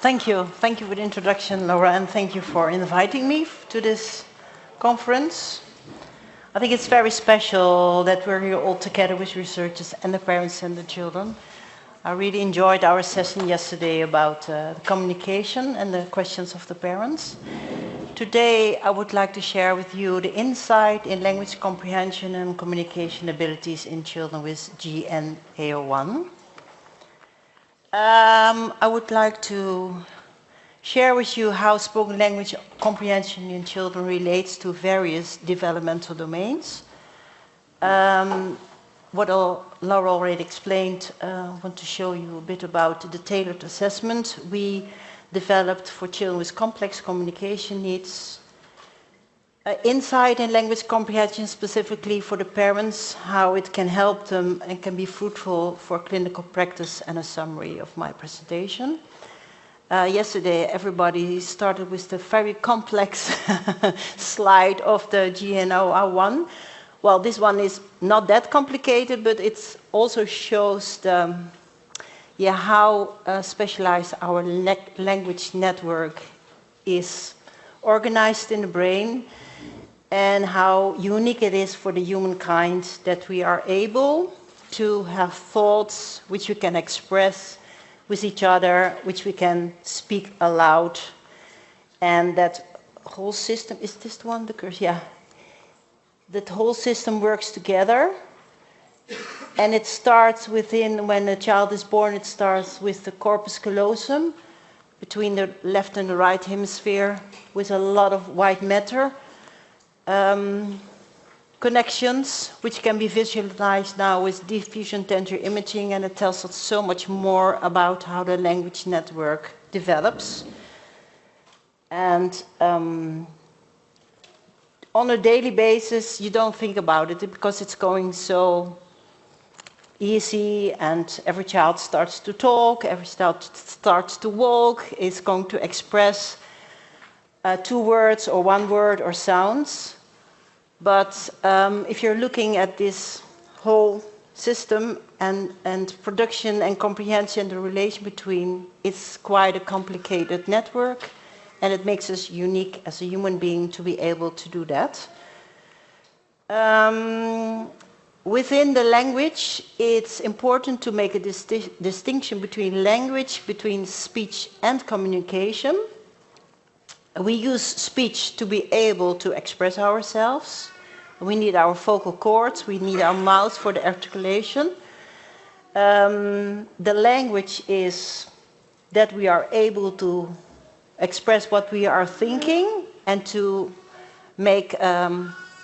Thank you. Thank you for the introduction, Laura, and thank you for inviting me to this conference. I think it's very special that we're here all together with researchers and the parents and the children. I really enjoyed our session yesterday about the communication and the questions of the parents. Today, I would like to share with you the insight in language comprehension and communication abilities in children with GNAO1. I would like to share with you how spoken language comprehension in children relates to various developmental domains. What Laura already explained, I want to show you a bit about the tailored assessment we developed for children with complex communication needs. Insight in language comprehension specifically for the parents, how it can help them and can be fruitful for clinical practice, and a summary of my presentation. Yesterday everybody started with the very complex slide of the GNAO1. Well, this one is not that complicated, but it also shows the, how specialized our language network is organized in the brain, and how unique it is for the humankind that we are able to have thoughts which we can express with each other, which we can speak aloud. And that whole system, is this the one, the curse? Yeah. That whole system works together. And it starts within, when a child is born, it starts with the corpus callosum, between the left and the right hemisphere, with a lot of white matter. Connections, which can be visualized now with diffusion tensor imaging, and it tells us so much more about how the language network develops. And on a daily basis, you don't think about it because it's going so easy, and every child starts to talk, every child starts to walk, is going to express 2 words or 1 word or sounds. But if you're looking at this whole system and production and comprehension, the relation between, it's quite a complicated network, and it makes us unique as a human being to be able to do that. Within the language, it's important to make a distinction between language, between speech and communication. We use speech to be able to express ourselves. We need our vocal cords, we need our mouth for the articulation. The language is that we are able to express what we are thinking and to make,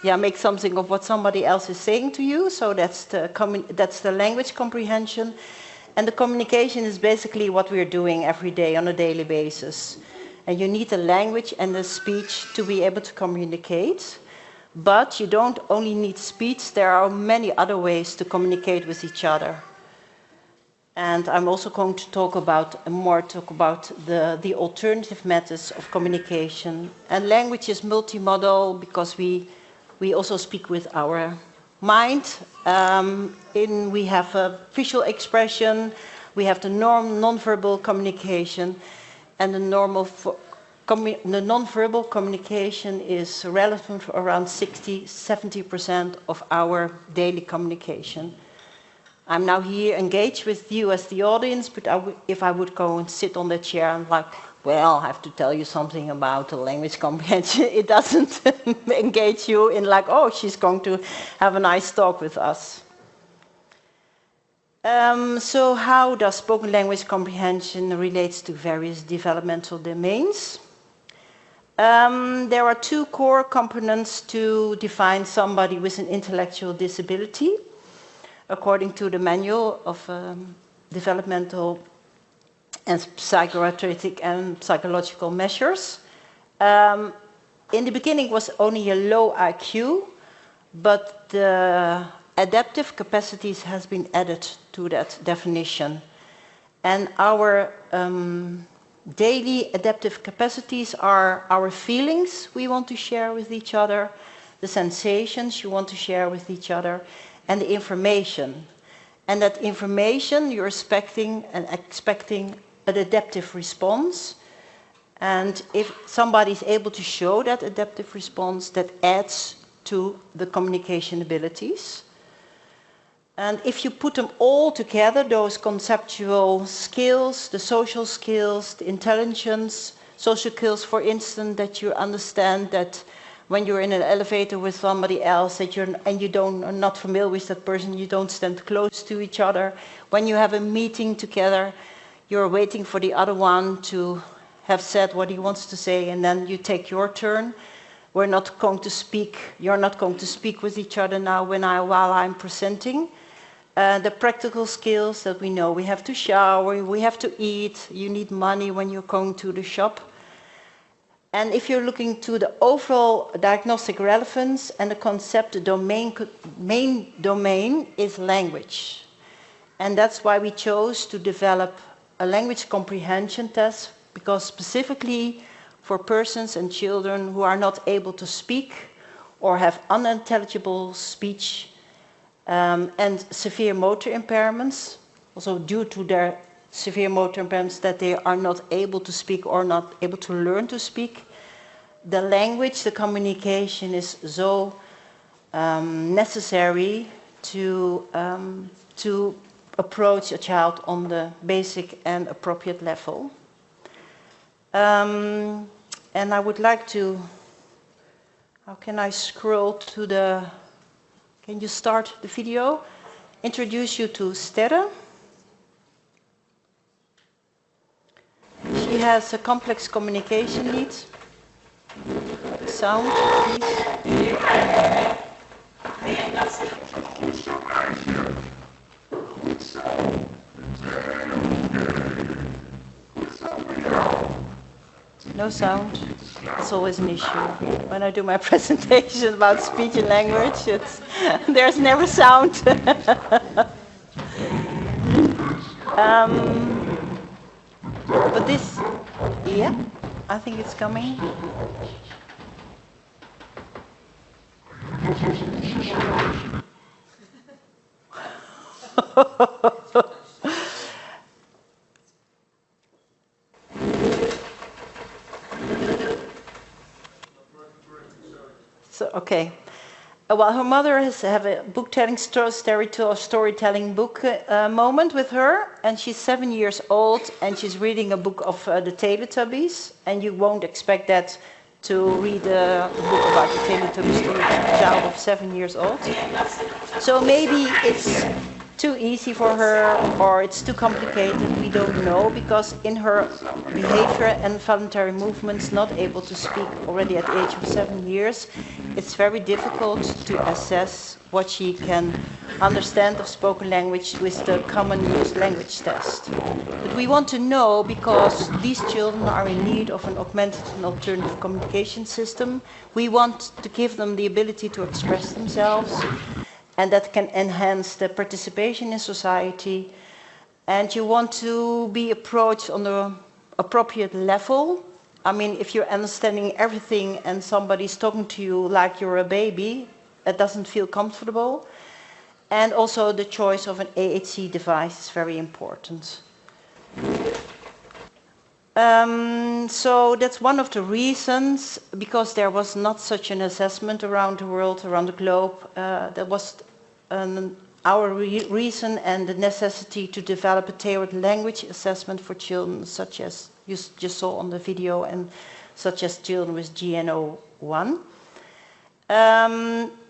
make something of what somebody else is saying to you. So that's the language comprehension. And the communication is basically what we're doing every day on a daily basis. And you need the language and the speech to be able to communicate. But you don't only need speech, there are many other ways to communicate with each other. And I'm also going to talk about the alternative methods of communication. And language is multimodal because we also speak with our mind. We have a visual expression, we have the non-verbal communication, and the non-verbal communication is relevant for around 60–70% of our daily communication. I'm now here engaged with you as the audience, but if I would go and sit on the chair, I'm like, well, I have to tell you something about the language comprehension. It doesn't engage you in like, oh, she's going to have a nice talk with us. So how does spoken language comprehension relates to various developmental domains? There are 2 core components to define somebody with an intellectual disability, according to the manual of developmental and psychiatric and psychological measures. In the beginning it was only a low IQ, but the adaptive capacities has been added to that definition. And our daily adaptive capacities are our feelings we want to share with each other, the sensations you want to share with each other, and the information. And that information you're expecting an adaptive response. And if somebody is able to show that adaptive response, that adds to the communication abilities. And if you put them all together, those conceptual skills, the social skills, the intelligence, social skills, for instance, that you understand that when you're in an elevator with somebody else that are not familiar with that person, you don't stand close to each other. When you have a meeting together, you're waiting for the other one to have said what he wants to say, and then you take your turn. We're not going to speak, you're not going to speak with each other now while I'm presenting. The practical skills that we know, we have to shower, we have to eat, you need money when you're going to the shop. And if you're looking to the overall diagnostic relevance and the concept, the main domain is language. And that's why we chose to develop a language comprehension test, because specifically for persons and children who are not able to speak or have unintelligible speech and severe motor impairments, also due to their severe motor impairments that they are not able to speak or not able to learn to speak. The language, the communication is so necessary to approach a child on the basic and appropriate level. And I would like to, how can I scroll to the, can you start the video? Introduce you to Sterre. She has a complex communication need. Sound, please. No sound. It's always an issue. When I do my presentation about speech and language, there's never sound. But this, yeah, I think it's coming. So, okay. Well, her mother has a book-telling storytelling book moment with her, and she's 7 years old, and she's reading a book of the Teletubbies, and you won't expect that to read a book about the Teletubbies to a child of 7 years old. So maybe it's too easy for her, or it's too complicated, we don't know, because in her behavior and voluntary movements, not able to speak already at the age of 7 years, it's very difficult to assess what she can understand of spoken language with the common use language test. But we want to know, because these children are in need of an augmented and alternative communication system, we want to give them the ability to express themselves, and that can enhance the participation in society. And you want to be approached on the appropriate level. I mean, if you're understanding everything and somebody's talking to you like you're a baby, it doesn't feel comfortable. And also the choice of an AHC device is very important. So that's one of the reasons, because there was not such an assessment around the world, around the globe. That was our reason and the necessity to develop a tailored language assessment for children, such as you just saw on the video, and such as children with GNAO1.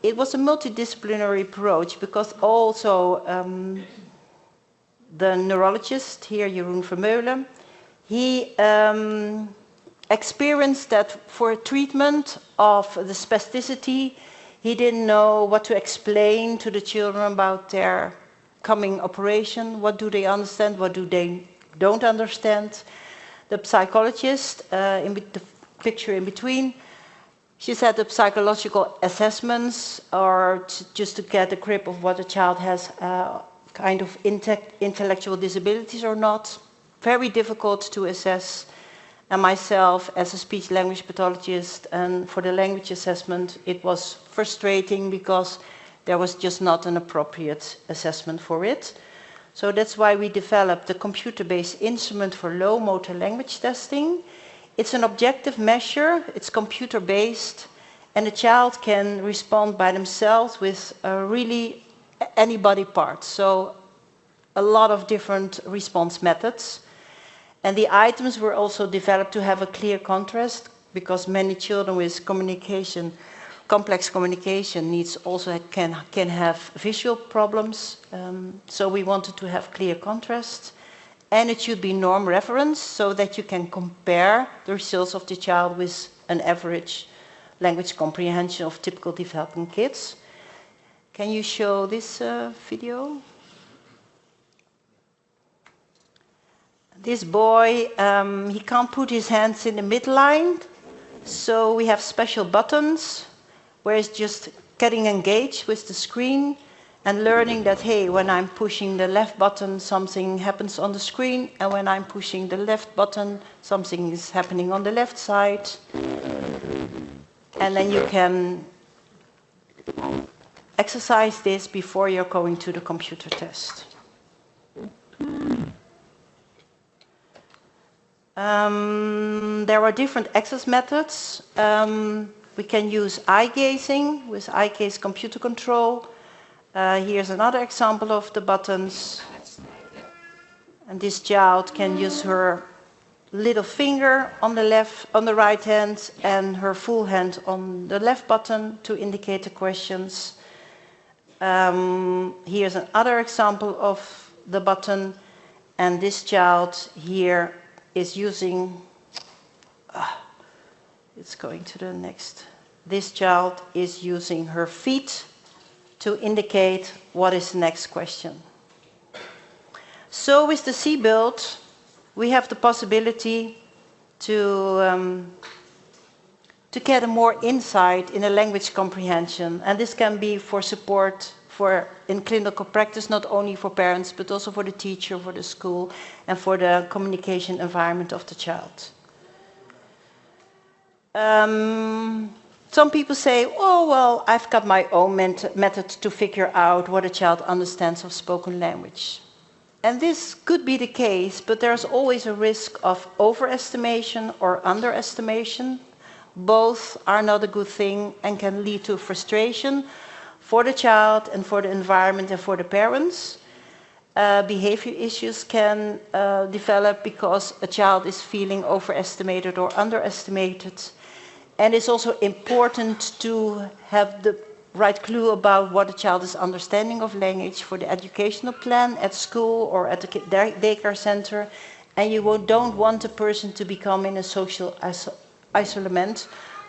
It was a multidisciplinary approach, because also the neurologist here, Jeroen Vermeulen, he experienced that for treatment of the spasticity, he didn't know what to explain to the children about their coming operation. What do they understand? What do they don't understand? The psychologist, in the picture in between, she said the psychological assessments are just to get a grip of what a child has kind of intellectual disabilities or not. Very difficult to assess. And myself, as a speech-language pathologist, and for the language assessment, it was frustrating because there was just not an appropriate assessment for it. So that's why we developed the computer-based instrument for low motor language testing. It's an objective measure, it's computer-based, and the child can respond by themselves with really any body part. So a lot of different response methods. And the items were also developed to have a clear contrast, because many children with communication, complex communication needs also can have visual problems. So we wanted to have clear contrast. And it should be norm reference, so that you can compare the results of the child with an average language comprehension of typical developing kids. Can you show this video? This boy, he can't put his hands in the midline, so we have special buttons where he's just getting engaged with the screen and learning that, hey, when I'm pushing the left button, something happens on the screen, and when I'm pushing the left button, something is happening on the left side. And then you can exercise this before you're going to the computer test. There are different access methods. We can use eye gazing with eye gaze computer control. Here's another example of the buttons. And this child can use her little finger on the right hand and her full hand on the left button to indicate the questions. Here's another example of the button, and this child here is using, it's going to the next. This child is using her feet to indicate what is the next question. So with the C-Build, we have the possibility to get a more insight in a language comprehension. And this can be for support in clinical practice, not only for parents, but also for the teacher, for the school, and for the communication environment of the child. Some people say, oh, well, I've got my own method to figure out what a child understands of spoken language. And this could be the case, but there's always a risk of overestimation or underestimation. Both are not a good thing and can lead to frustration for the child and for the environment and for the parents. Behavior issues can develop because a child is feeling overestimated or underestimated. And it's also important to have the right clue about what a child's understanding of language for the educational plan at school or at the daycare center. And you don't want a person to become in a social isolation.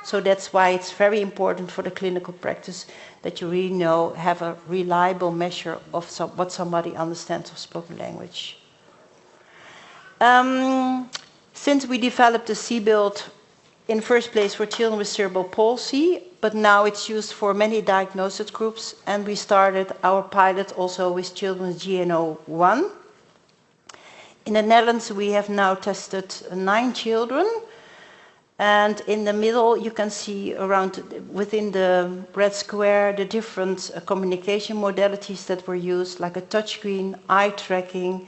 So that's why it's very important for the clinical practice that you really have a reliable measure of what somebody understands of spoken language. Since we developed the C-Build in the first place for children with cerebral palsy, but now it's used for many diagnosis groups, and we started our pilot also with children with GNAO1. In the Netherlands, we have now tested 9 children, and in the middle you can see within the red square the different communication modalities that were used, like a touchscreen, eye tracking,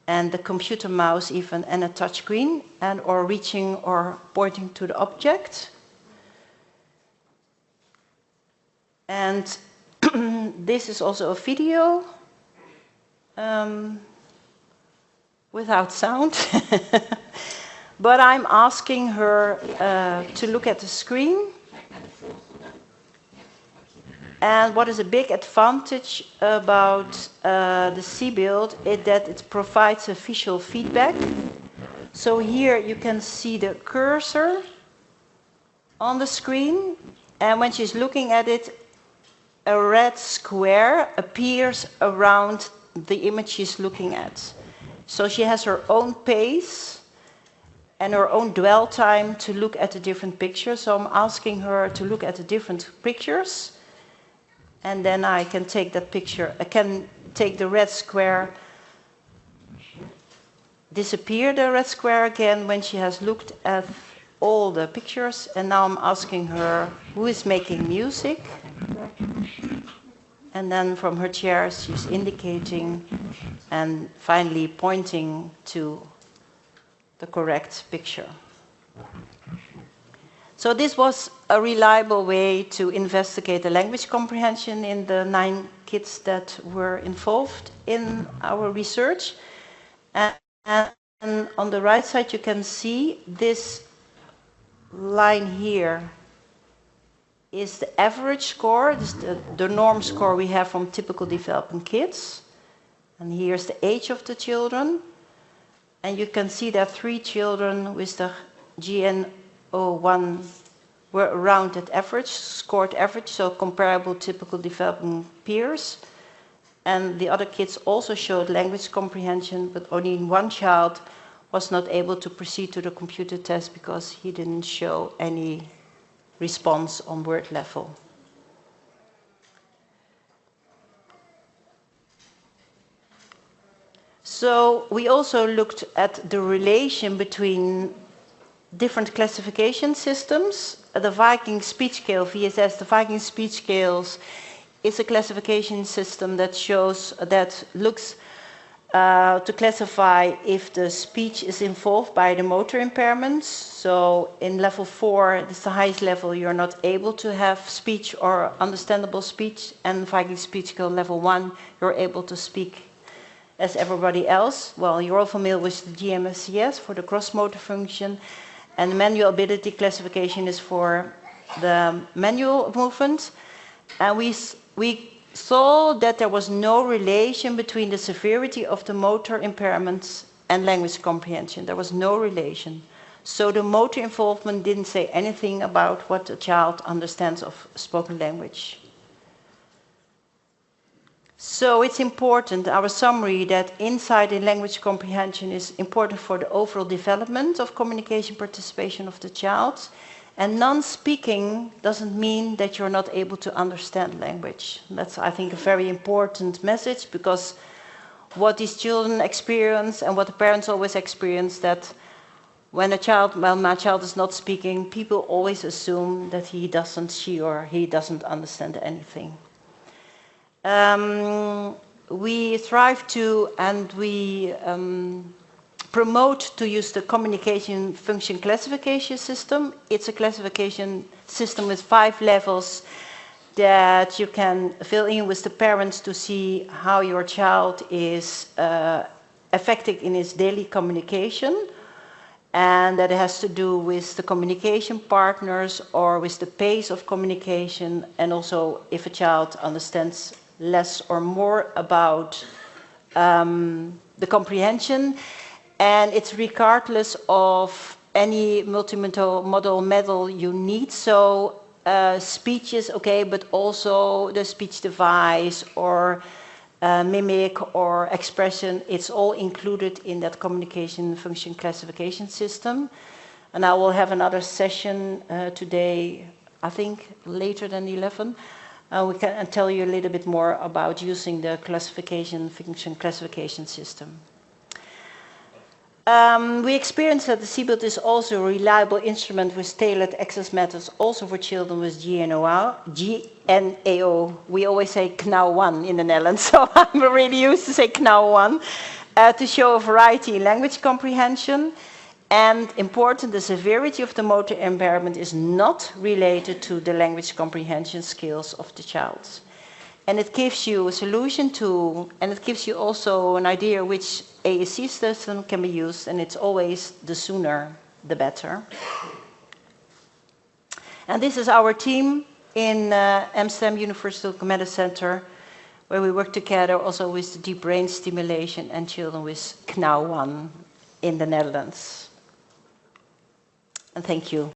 and the computer mouse even, and a touchscreen, or reaching or pointing to the object. And this is also a video without sound. But I'm asking her to look at the screen. And what is a big advantage about the C-Build is that it provides a visual feedback. So here you can see the cursor on the screen, and when she's looking at it, a red square appears around the image she's looking at. So she has her own pace and her own dwell time to look at the different pictures. So I'm asking her to look at the different pictures, and then I can take that picture. I can take the red square, disappear the red square again when she has looked at all the pictures, and now I'm asking her who is making music. And then from her chair she's indicating and finally pointing to the correct picture. So this was a reliable way to investigate the language comprehension in the 9 kids that were involved in our research. And on the right side you can see this line here is the average score, this is the norm score we have from typical developing kids. And here's the age of the children. And you can see that 3 children with the GNAO1 were around that average, scored average, so comparable typical developing peers. And the other kids also showed language comprehension, but only 1 child was not able to proceed to the computer test because he didn't show any response on word level. So we also looked at the relation between different classification systems. The Viking speech scale, VSS, the Viking speech scales, is a classification system that looks to classify if the speech is involved by the motor impairments. So in level 4, this is the highest level, you're not able to have speech or understandable speech, and Viking speech scale level 1, you're able to speak as everybody else. Well, you're all familiar with the GMSCS for the gross motor function, and the manual ability classification is for the manual movement. And we saw that there was no relation between the severity of the motor impairments and language comprehension. There was no relation. So the motor involvement didn't say anything about what the child understands of spoken language. So it's important, our summary, that insight in language comprehension is important for the overall development of communication participation of the child. And non-speaking doesn't mean that you're not able to understand language. That's, I think, a very important message, because what these children experience and what the parents always experience, that when my child is not speaking, people always assume that she or he doesn't understand anything. We strive to, and we promote to use the communication function classification system. It's a classification system with 5 levels that you can fill in with the parents to see how your child is affected in his daily communication. And that has to do with the communication partners or with the pace of communication, and also if a child understands less or more about the comprehension. And it's regardless of any multimodal model you need. So speech is okay, but also the speech device or mimic or expression, it's all included in that communication function classification system. And I will have another session today, I think later than 11. We can tell you a little bit more about using the classification function classification system. We experienced that the CBILT is also a reliable instrument with tailored access methods also for children with GNAO. We always say GNAO1 in the Netherlands, so I'm really used to say GNAO1, to show a variety in language comprehension. And important, the severity of the motor impairment is not related to the language comprehension skills of the child. And it gives you a solution to, and it gives you also an idea which AAC system can be used, and it's always the sooner the better. And this is our team in Amsterdam University Medical Center, where we work together also with the deep brain stimulation and children with GNAO1 in the Netherlands. And thank you.